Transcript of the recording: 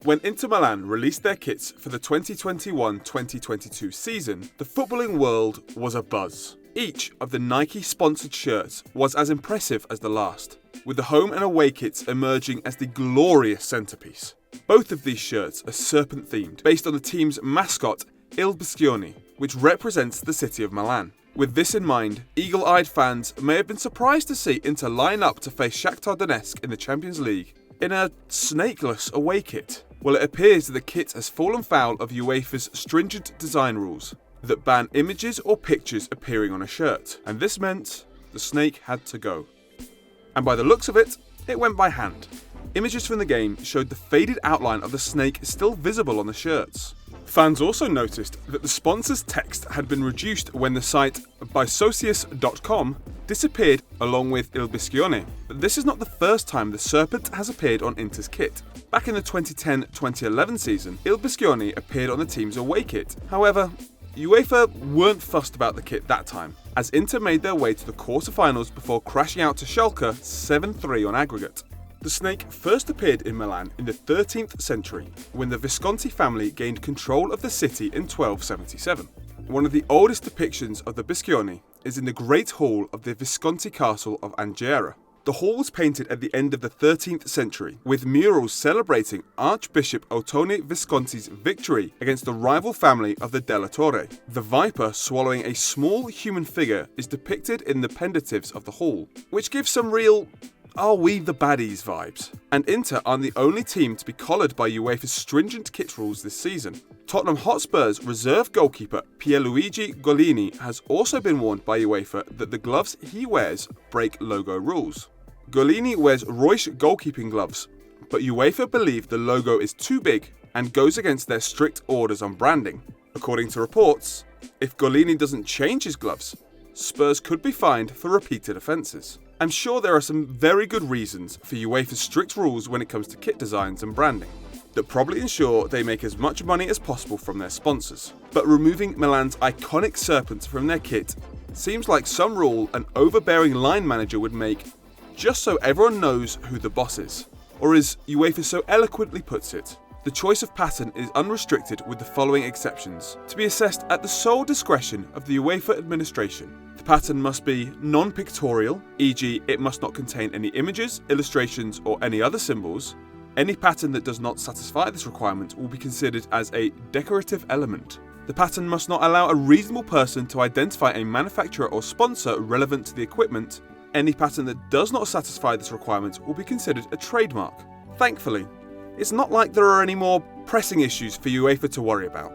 When Inter Milan released their kits for the 2021-2022 season, the footballing world was abuzz. Each of the Nike-sponsored shirts was as impressive as the last, with the home and away kits emerging as the glorious centerpiece. Both of these shirts are serpent-themed, based on the team's mascot, Il Biscione, which represents the city of Milan. With this in mind, eagle-eyed fans may have been surprised to see Inter line up to face Shakhtar Donetsk in the Champions League in a snakeless away kit. Well, it appears that the kit has fallen foul of UEFA's stringent design rules that ban images or pictures appearing on a shirt, and this meant the snake had to go. And by the looks of it, it went by hand. Images from the game showed the faded outline of the snake still visible on the shirts. Fans also noticed that the sponsor's text had been reduced when the site bisocius.com disappeared along with Il Biscione. But this is not the first time the serpent has appeared on Inter's kit. Back in the 2010-2011 season, Il Biscione appeared on the team's away kit. However, UEFA weren't fussed about the kit that time, as Inter made their way to the quarter-finals before crashing out to Schalke 7-3 on aggregate. The snake first appeared in Milan in the 13th century, when the Visconti family gained control of the city in 1277. One of the oldest depictions of the Biscione is in the Great Hall of the Visconti Castle of Anghiera. The hall was painted at the end of the 13th century, with murals celebrating Archbishop Ottone Visconti's victory against the rival family of the Della Torre. The viper swallowing a small human figure is depicted in the pendatives of the hall, which gives some real "are we the baddies" vibes. And Inter aren't the only team to be collared by UEFA's stringent kit rules this season. Tottenham Hotspur's reserve goalkeeper Pierluigi Golini has also been warned by UEFA that the gloves he wears break logo rules. Golini wears Reusch goalkeeping gloves, but UEFA believe the logo is too big and goes against their strict orders on branding. According to reports, if Golini doesn't change his gloves, Spurs could be fined for repeated offences. I'm sure there are some very good reasons for UEFA's strict rules when it comes to kit designs and branding, that probably ensure they make as much money as possible from their sponsors. But removing Milan's iconic serpent from their kit seems like some rule an overbearing line manager would make just so everyone knows who the boss is. Or as UEFA so eloquently puts it, the choice of pattern is unrestricted with the following exceptions, to be assessed at the sole discretion of the UEFA administration. The pattern must be non-pictorial, e.g. it must not contain any images, illustrations or any other symbols. Any pattern that does not satisfy this requirement will be considered as a decorative element. The pattern must not allow a reasonable person to identify a manufacturer or sponsor relevant to the equipment. Any pattern that does not satisfy this requirement will be considered a trademark. Thankfully, it's not like there are any more pressing issues for UEFA to worry about.